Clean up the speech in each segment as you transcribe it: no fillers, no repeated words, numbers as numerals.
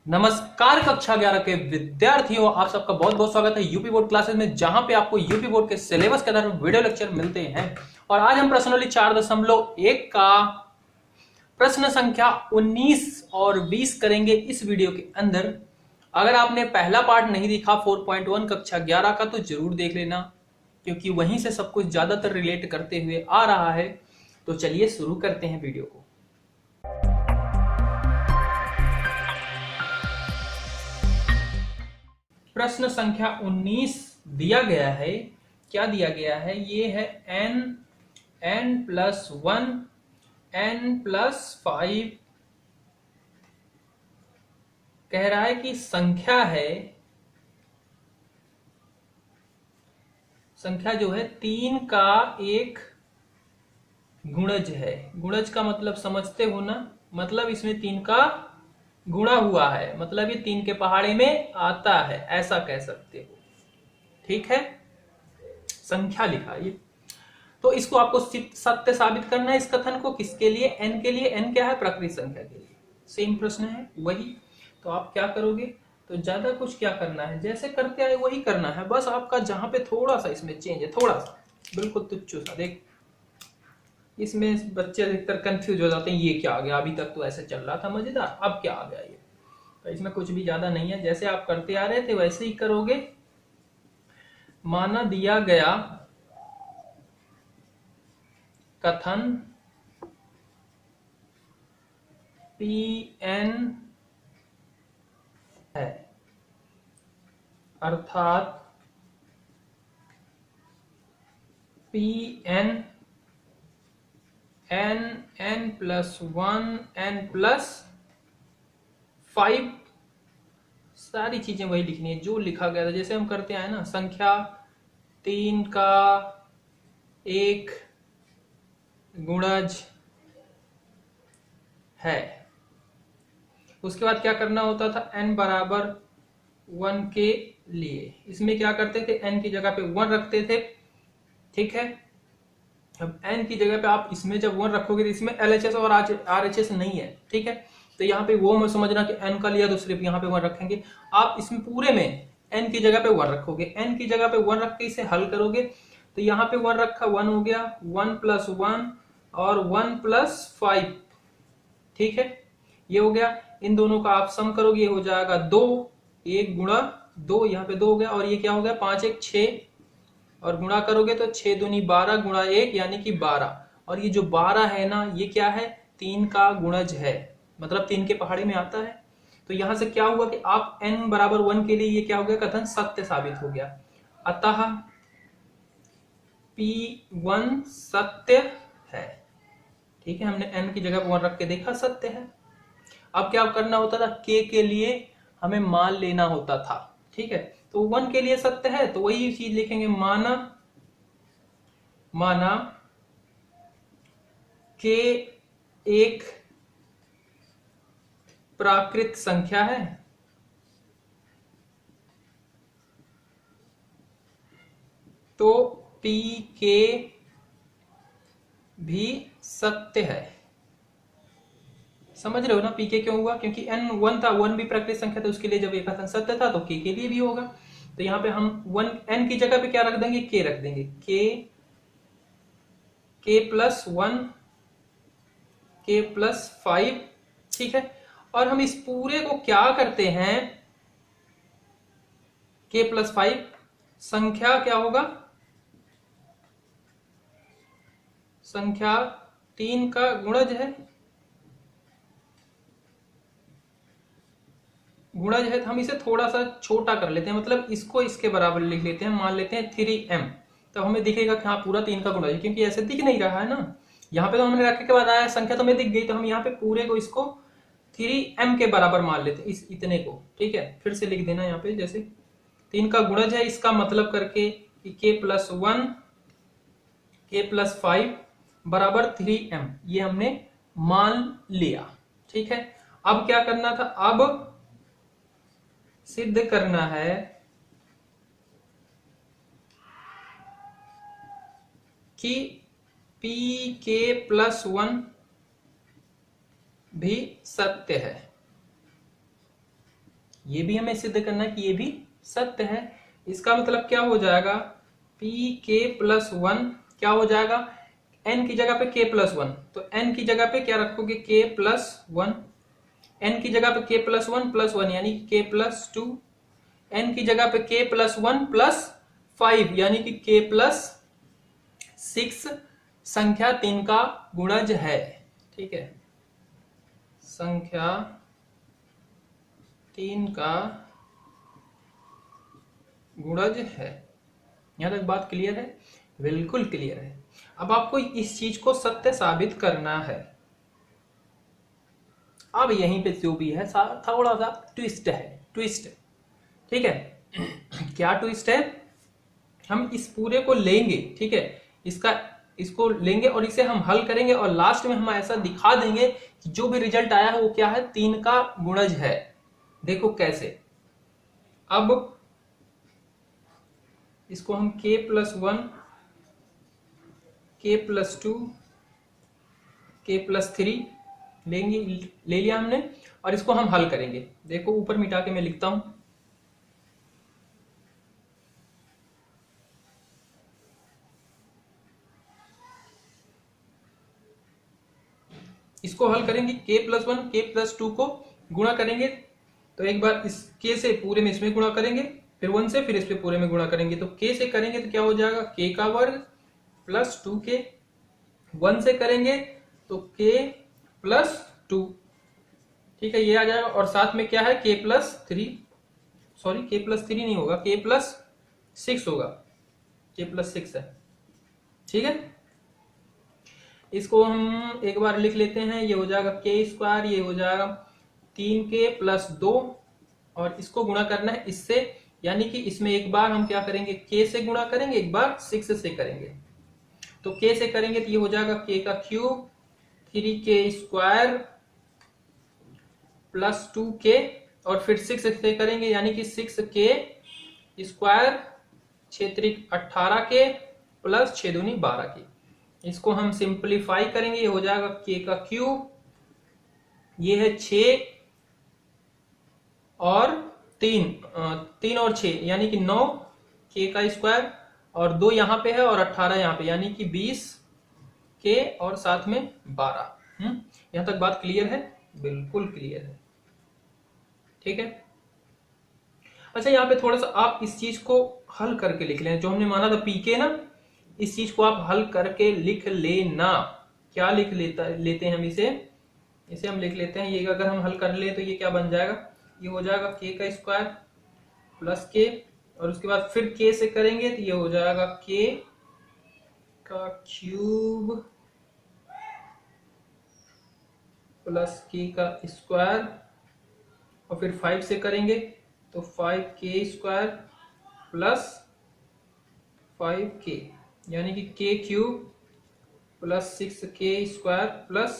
नमस्कार कक्षा 11 के विद्यार्थियों, आप सबका बहुत बहुत स्वागत है यूपी बोर्ड क्लासेस में, जहां पे आपको यूपी बोर्ड के सिलेबस के आधार पर वीडियो लेक्चर मिलते हैं। और आज हम प्रश्नोली 4.1 का प्रश्न संख्या 19 और 20 करेंगे इस वीडियो के अंदर। अगर आपने पहला पार्ट नहीं देखा 4.1 कक्षा 11 का तो जरूर देख लेना, क्योंकि वहीं से सब कुछ ज्यादातर रिलेट करते हुए आ रहा है। तो चलिए शुरू करते हैं वीडियो को। प्रश्न संख्या 19 दिया गया है। क्या दिया गया है? ये है n+1 n+5। कह रहा है कि संख्या जो है 3 का एक गुणज है। गुणज का मतलब समझते हो ना? मतलब इसमें 3 का गुणा हुआ है, मतलब ये 3 के पहाड़े में आता है, ऐसा कह सकते हो। ठीक है, संख्या लिखा ये। तो इसको आपको सत्य साबित करना है। इस कथन को किसके लिए? n के लिए। n क्या है? प्राकृत संख्या के लिए। सेम प्रश्न है वही। तो आप क्या करोगे? तो ज्यादा कुछ क्या करना है, जैसे करते आए वही करना है। बस आपका जहां पे थोड़ा सा इसमें चेंज है, थोड़ा सा, बिल्कुल तुच्छ सा। देख, इसमें बच्चे अधिकतर कंफ्यूज हो जाते हैं, ये क्या आ गया? अभी तक तो ऐसे चल रहा था मजेदार, अब क्या आ गया ये? तो इसमें कुछ भी ज्यादा नहीं है, जैसे आप करते आ रहे थे वैसे ही करोगे। माना दिया गया कथन Pn है, अर्थात Pn n+1 n+5 सारी चीजें वही लिखनी है जो लिखा गया था। जैसे हम करते आए ना, संख्या 3 का एक गुणज है। उसके बाद क्या करना होता था? n बराबर 1 के लिए इसमें क्या करते थे? n की जगह पे 1 रखते थे। ठीक है, अब n की जगह पे आप इसमें जब 1 रखोगे तो इसमें LHS और RHS नहीं है। ठीक है, तो यहाँ पे वो मत समझना कि n का लिया तो सिर्फ यहाँ पे 1 रखेंगे। आप इसमें पूरे में n की जगह पे 1 रखोगे। n की जगह पे 1 रख के इसे हल करोगे तो यहाँ पे 1 रखा, 1 हो गया, 1+1 और 1+5। ठीक है, ये हो गया। इन दोनों का आप सम करोगे, ये हो जाएगा 2, 1 गुणा 2, यहाँ पे 2 हो गया, और ये क्या हो गया? 5 1 6, और गुणा करोगे तो 6 दूनी 12 गुणा 1 यानी कि 12। और ये जो 12 है ना, ये क्या है? 3 का गुणज है, मतलब 3 के पहाड़े में आता है। तो यहां से क्या हुआ कि आप n बराबर 1 के लिए ये क्या हो गया? कथन सत्य साबित हो गया। अतः P1 सत्य है। ठीक है, हमने n की जगह 1 रख के देखा, सत्य है। अब क्या करना होता था? k के लिए हमें मान लेना होता था। ठीक है, तो 1 के लिए सत्य है तो वही चीज लिखेंगे, माना k एक प्राकृत संख्या है तो pk भी सत्य है। समझ रहे हो ना? pk क्यों हुआ? क्योंकि n 1 था, 1 भी प्राकृत संख्या था, उसके लिए जब ये कथन सत्य था तो k के लिए भी होगा। तो यहाँ पे हम 1 n की जगह पे क्या रख देंगे? k रख देंगे। k+1 k+5। ठीक है, और हम इस पूरे को क्या करते हैं? k+5 संख्या क्या होगा? संख्या 3 का गुणज है। गुणज है तो हम इसे थोड़ा सा छोटा कर लेते हैं, मतलब इसको इसके बराबर लिख लेते हैं। मान लेते हैं 3m, तो हमें दिखेगा कि हाँ पूरा 3 का गुणज है, क्योंकि ऐसे दिख नहीं रहा है ना। यहाँ पे तो हमने रखने के बाद आया संख्या तो हमें दिख गई, तो हम यहाँ पे पूरे को इसको 3m के बराबर मान लेते हैं, इस इतने को। ठीक है, फिर से लिख देना यहाँ पे, जैसे 3 का गुणज है, इसका मतलब करके कि k+1 k+5 बराबर 3m, ये हमने मान लिया। ठीक है, अब क्या करना था? अब सिद्ध करना है कि pk+1 भी सत्य है। ये भी हमें सिद्ध करना है कि ये भी सत्य है। इसका मतलब क्या हो जाएगा, पी के प्लस वन क्या हो जाएगा, n की जगह पे k प्लस वन, तो n की जगह पे क्या रखोगे, k प्लस वन, n की जगह पे k प्लस वन यानी k प्लस टू, n की जगह पे k plus one plus five यानी कि k प्लस सिक्स संख्या 3 का गुणज है। ठीक है, संख्या 3 का गुणज है। यहां तक बात क्लियर है? बिल्कुल क्लियर है। अब आपको इस चीज को सत्य साबित करना है। अब यहीं पे जो भी है थोड़ा सा ट्विस्ट है, ट्विस्ट। ठीक है क्या ट्विस्ट है, हम इस पूरे को लेंगे, ठीक है, इसको लेंगे और इसे हम हल करेंगे और लास्ट में हम ऐसा दिखा देंगे कि जो भी रिजल्ट आया है वो क्या है, 3 का गुणज है। देखो कैसे, अब इसको हम k plus one, k plus two, k plus three लेंगे, ले लिया हमने, और इसको हम हल करेंगे। देखो ऊपर मिटा के मैं लिखता हूं, इसको हल करेंगे, k plus one k plus two को गुणा करेंगे, तो एक बार इस k से पूरे में इसमें गुणा करेंगे, फिर वन से फिर इस पे पूरे में गुणा करेंगे, तो k से करेंगे तो क्या हो जाएगा, k का वर्ग प्लस 2k, वन से करेंगे तो k प्लस टू, ठीक है, ये आ जाएगा, और साथ में क्या है, k plus three, sorry k plus three नहीं होगा, k प्लस सिक्स होगा, k प्लस सिक्स है। ठीक है, इसको हम एक बार लिख लेते हैं, ये हो जाएगा k स्क्वायर, ये हो जाएगा 3k प्लस दो, और इसको गुणा करना है इससे, यानी कि इसमें एक बार हम क्या करेंगे, k से गुणा करेंगे, एक बार 6 से करेंगे, तो k से करेंगे तो ये हो जाएगा k का cube 3k square plus 2k, और फिर 6 से करेंगे यानी कि 6k स्क्वायर 18k प्लस 6 दूनी 12k। इसको हम सिंप्लीफाई करेंगे, ये हो जाएगा k का क्यूब, ये है 6 और 3 और 6 यानी कि 9 k का स्क्वायर, और 2 यहाँ पे है और 18 यहाँ पे यानी कि 20 k और साथ में 12। यहां तक बात क्लियर है? बिल्कुल क्लियर है। ठीक है, अच्छा यहाँ पे थोड़ा सा आप इस चीज को हल करके लिख लें, जो हमने माना था pk ना, इस चीज को आप हल करके लिख लेना। क्या लिख लेते हैं हम इसे हम लिख लेते हैं, ये अगर हम हल कर ले तो ये क्या बन जाएगा, ये हो जाएगा k का स्क्वायर प्लस k, और उसके बाद फिर k से करेंगे तो ये हो जाएगा k का क्यूब प्लस k का स्क्वायर, और फिर 5 से करेंगे तो 5k स्क्वायर प्लस 5k यानी कि k cube plus 6k square plus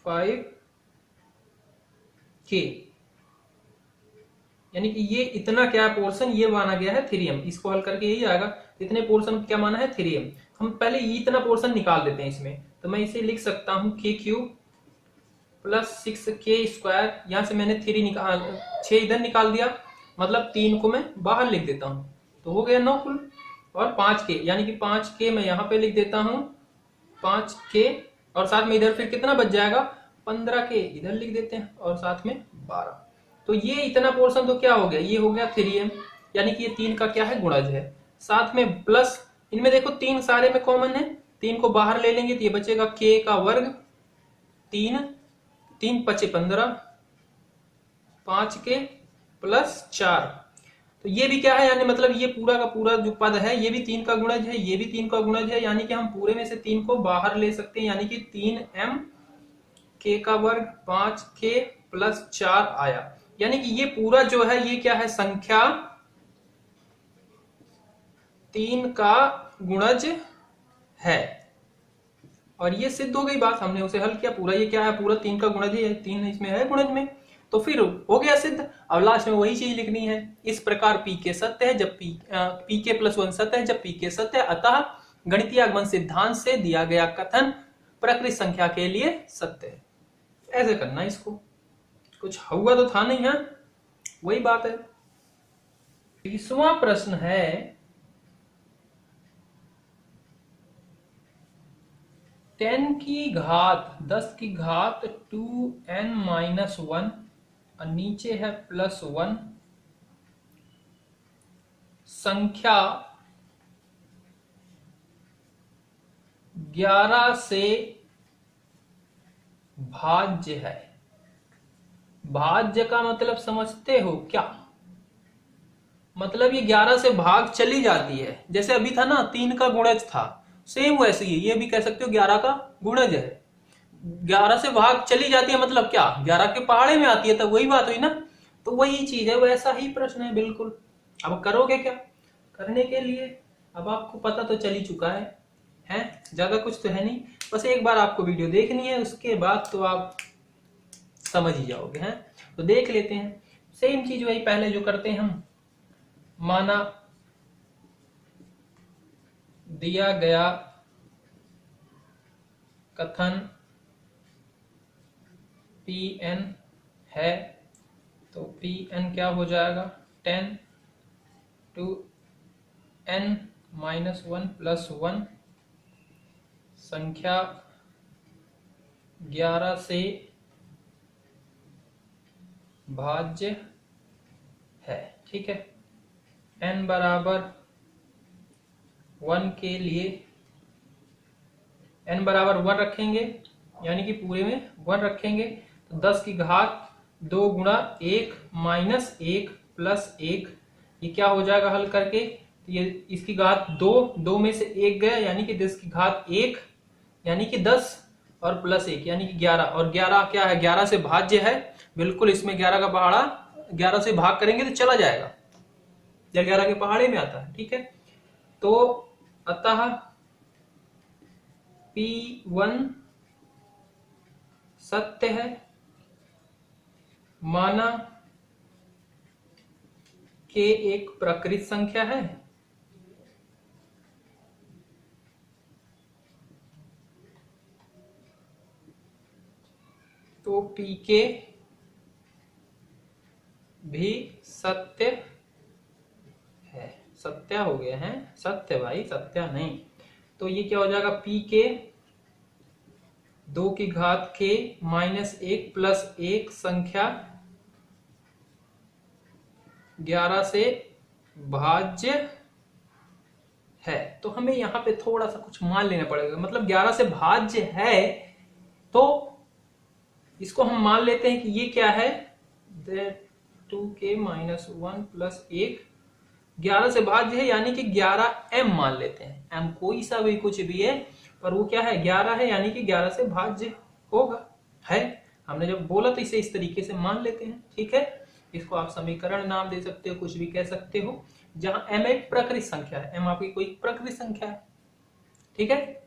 5k, यानी कि ये इतना क्या पोर्शन ये माना गया है थ्रीएम। इसको हल करके यही आएगा, इतने पोर्शन क्या माना है थ्रीएम। हम पहले ये इतना पोर्शन निकाल देते हैं इसमें, तो मैं इसे लिख सकता हूं k cube plus 6k square, यहां से मैंने 3 निकाल 6 इधर निकाल दिया, मतलब 3 को मैं बाहर लिख देता हूं, तो हो गया 9 कुल, और 5k यानी कि 5k मैं यहां पे लिख देता हूं 5k, और साथ में इधर फिर कितना बच जाएगा 15k इधर लिख देते हैं, और साथ में 12। तो ये इतना पोर्शन तो क्या हो गया, ये हो गया 3m, यानी कि ये 3 का क्या है गुणज है। साथ में प्लस इनमें देखो 3 सारे में कॉमन है, 3 को बाहर ले लेंगे तो ये बचेगा k का वर्ग 3 3 पचे 15 5k प्लस 4, तो ये भी क्या है, यानी मतलब ये पूरा का पूरा जो पद है ये भी 3 का गुणज है, ये भी 3 का गुणज है, यानी कि हम पूरे में से 3 को बाहर ले सकते हैं, यानी कि 3m k का वर्ग 5k प्लस 4 आया, यानी कि ये पूरा जो है ये क्या है, संख्या 3 का गुणज है। और ये सिद्ध हो गई बात, हमने उसे हल किया, पूरा ये क्या है, पूरा 3 का गुणज है, 3 इसमें है गुणज में, तो फिर हो गया सिद्ध। अब लास्ट में वही चीज लिखनी है, इस प्रकार pk सत्य है जब pk प्लस 1 सत्य है जब pk सत्य है, अतः गणितीय आगमन सिद्धांत से दिया गया कथन प्रकृत संख्या के लिए सत्य है। ऐसे करना है इसको, कुछ हुआ तो था नहीं, है वही बात है। 20वां प्रश्न है 10 की घात 10 की घात 2n-1 और नीचे है +1 संख्या 11 से भाज्य है। भाज्य का मतलब समझते हो क्या? मतलब ये 11 से भाग चली जाती है, जैसे अभी था ना 3 का गुणज था, सेम वैसे ही ये भी कह सकते हो 11 का गुणज है। 11 से भाग चली जाती है मतलब क्या, 11 के पहाड़े में आती है, तब वही बात हुई ना। तो वही चीज है, वैसा ही प्रश्न है बिल्कुल। अब करोगे क्या? करने के लिए अब आपको पता तो चल ही चुका है ज्यादा कुछ तो है नहीं, बस एक बार आपको वीडियो देखनी है, उसके बाद तो आप समझ ही जाओगे। हैं तो देख लेते हैं। सेम चीज वही पहले जो करते हैं हम, माना दिया गया कथन Pn है, तो Pn क्या हो जाएगा, 10 to n-1 + 1 संख्या 11 से भाज्य है। ठीक है, n बराबर 1 के लिए n बराबर 1 रखेंगे, यानी कि पूरे में 1 रखेंगे, तो 10 की घात 2 गुणा 1 माइनस 1 प्लस 1, ये क्या हो जाएगा हल करके, तो ये इसकी घात 2, 2 में से 1 गया, यानी कि 10 की घात 1 यानी कि 10 और प्लस 1 यानी कि 11, और 11 क्या है, 11 से भाज्य है बिल्कुल, इसमें 11 का पहाड़ा 11 से भाग करेंगे तो चला जाएगा, या 11 के पहाड़े में आता है। ठीक है, तो अतः P1 सत्य है, माना K एक प्रकृत संख्या है, तो Pk भी सत्य है। सत्य हो गया है, सत्य भाई, सत्य नहीं। तो ये क्या हो जाएगा, Pk 2 की घात k माइनस 1 प्लस 1 संख्या 11 से भाज्य है। तो हमें यहाँ पे थोड़ा सा कुछ मान लेना पड़ेगा, मतलब 11 से भाज्य है तो इसको हम मान लेते हैं कि ये क्या है, 2k माइनस 1 प्लस 1 11 से भाज्य है, यानी कि 11m मान लेते हैं, m कोई सा भी कुछ भी है, पर वो क्या है 11 है, यानी कि 11 से भाज्य होगा। है, हमने जब बोला तो इसे इस तरीके से मान लेते हैं। ठीक है, इसको आप समीकरण नाम दे सकते हो, कुछ भी कह सकते हो, जहां m एक प्रकृत संख्या है, m आपकी कोई प्रकृत संख्या है। ठीक है,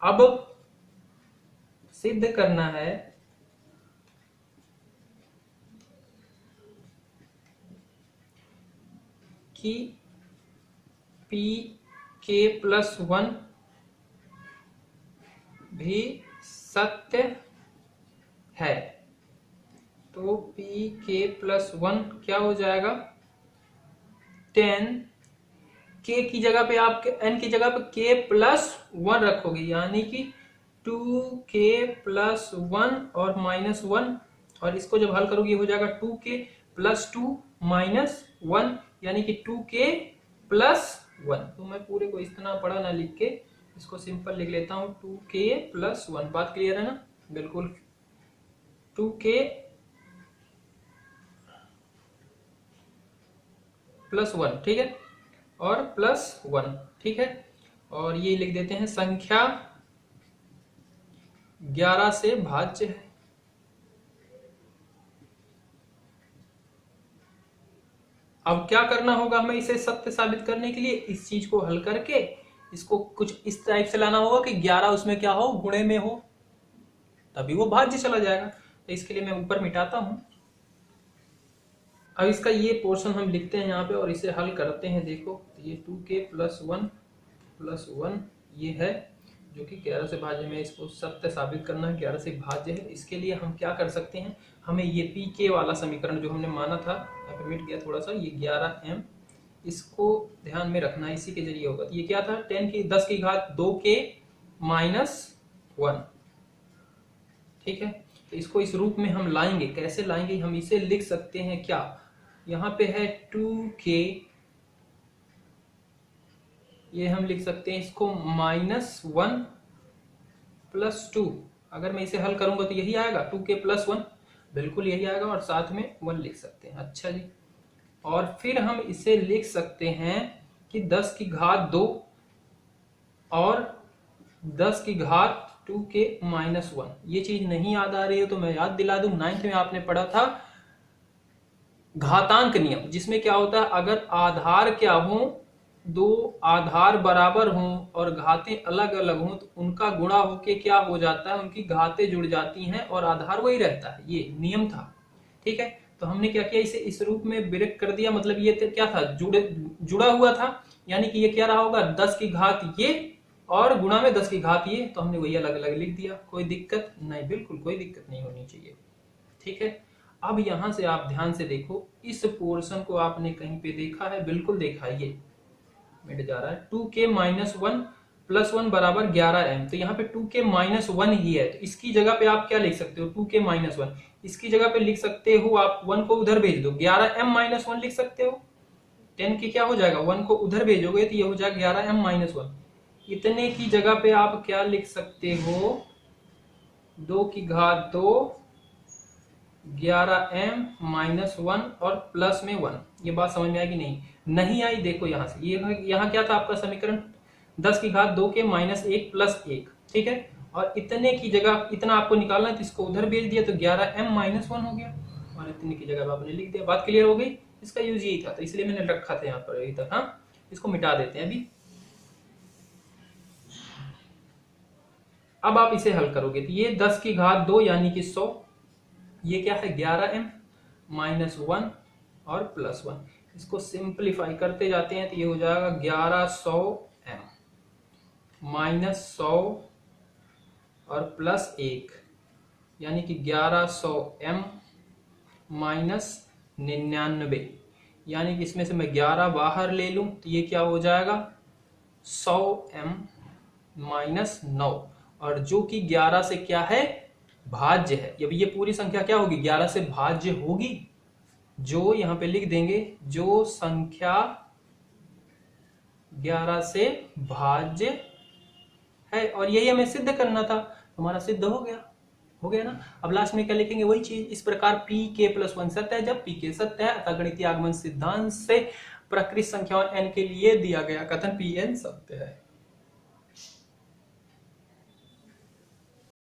अब सिद्ध करना है कि Pk+1 भी सत्य है। तो Pk+1 क्या हो जाएगा, 10 k की जगह पे आप n की जगह पे k+1 रखोगे, यानी कि 2k+1 और -1, और इसको जब हल करोगे हो जाएगा 2k+2 -1 यानी कि 2k+1। तो मैं पूरे को इतना पढ़ा ना लिख के इसको सिंपल लिख लेता हूं, 2k+1। बात क्लियर है ना, बिल्कुल 2k+1, ठीक है, और +1। ठीक है, और ये लिख देते हैं संख्या 11 से भाज्य है। अब क्या करना होगा हमें इसे सत्य साबित करने के लिए, इस चीज को हल करके इसको कुछ इस टाइप से लाना होगा कि 11 उसमें क्या हो, गुणे में हो, तभी वो भाज्य चला जाएगा। तो इसके लिए मैं ऊपर मिटाता हूं। अब इसका ये पोर्शन हम लिखते हैं यहाँ पे और इसे हल करते हैं। देखो ये 2k+1 +1 ये है, जो कि 11 से भाज्य में, इसको सत्य साबित करना है, 11 से भाज्य है। इसके लिए हम क्या कर सकते हैं, हमें ये पी के वाला समीकरण जो हमने माना था, यहाँ पे मिट गया थोड़ा सा, ये 11m, इसको ध्यान में रखना है, इसी के जरिए होगा। ये क्या था, 10 की घात 2 के -1, ठीक है। तो इसको इस रूप में हम लाएंगे, कैसे लाएंगे, हम इसे लिख सकते हैं क्या, यहाँ पे है 2k, ये हम लिख सकते हैं इसको -1 + 2। अगर मैं इसे हल करूंगा तो यही आएगा 2k + 1, बिल्कुल यही आएगा, और साथ में 1 लिख सकते हैं। अच्छा जी, और फिर हम इसे लिख सकते हैं कि 10 की घात 2 और 10 की घात 2k -1। ये चीज नहीं याद आ रही है तो मैं याद दिला दूं, 9th में आपने पढ़ा था घातांक नियम, जिसमें क्या होता है, अगर आधार क्या हो, दो आधार बराबर हों और घातें अलग अलग हों तो उनका गुणा होके क्या हो जाता है, उनकी घातें जुड़ जाती हैं और आधार वही रहता है। ये नियम था, ठीक है। तो हमने क्या किया, इसे इस रूप में ब्रेक कर दिया, मतलब ये क्या था, जुड़ा हुआ था, यानी कि ये क्या रहा होगा, 10 की घात ये और गुणा में 10 की घात ये, तो हमने वही अलग अलग लिख दिया। कोई दिक्कत नहीं, बिल्कुल कोई दिक्कत नहीं होनी चाहिए, ठीक है। अब यहां से आप ध्यान से देखो, इस पोर्शन को आपने कहीं पे देखा है, बिल्कुल देखा है, ये मिट जा रहा है। 2k -1 + 1 = 11m, तो यहाँ पे 2k -1 ही है, तो इसकी जगह पे आप क्या लिख सकते हो, 2k -1, इसकी जगह पे लिख सकते हो आप 1 को उधर भेज दो, 11m -1 लिख सकते हो। 10 की क्या हो जाएगा, 1 को उधर भेजोगे तो ये हो जाएगा 11m -1। इतने की जगह पे आप क्या लिख सकते हो, 2 की घात 2, 11m -1 और प्लस में 1। ये बात समझ में आएगी, नहीं आई, देखो यहां से, ये यहाँ क्या था आपका समीकरण, 10 की घात 2 के -1 + 1, ठीक है। और इतने की जगह इतना आपको निकालना है तो इसको उधर भेज दिया, तो 11m -1 हो गया, और इतने की जगह आपने लिख दिया। बात क्लियर हो गई, इसका यूज यही था, तो इसलिए मैंने रखा था यहाँ पर यही तक। हाँ, इसको मिटा देते हैं अभी। अब आप इसे हल करोगे तो ये 10 की घात 2 यानी कि 100, ये क्या है 11m -1 और +1, इसको सिंपलीफाई करते जाते हैं तो ये हो जाएगा 1100m -100 और +1, यानी कि 1100m -99, यानी कि इसमें से मैं 11 बाहर ले लूं तो ये क्या हो जाएगा 100m -9, और जो कि 11 से क्या है, भाज्य है। अब ये पूरी संख्या क्या होगी, 11 से भाज्य होगी, जो यहां पे लिख देंगे, जो संख्या 11 से भाज्य है, और यही हमें सिद्ध करना था, हमारा सिद्ध हो गया ना। अब लास्ट में क्या लिखेंगे, वही चीज, इस प्रकार pk + 1 सत्य है, जब pk सत्य है अतः गणितीय आगमन सिद्धांत से प्रकृत संख्याओं n के लिए दिया गया कथन pn सत्य है।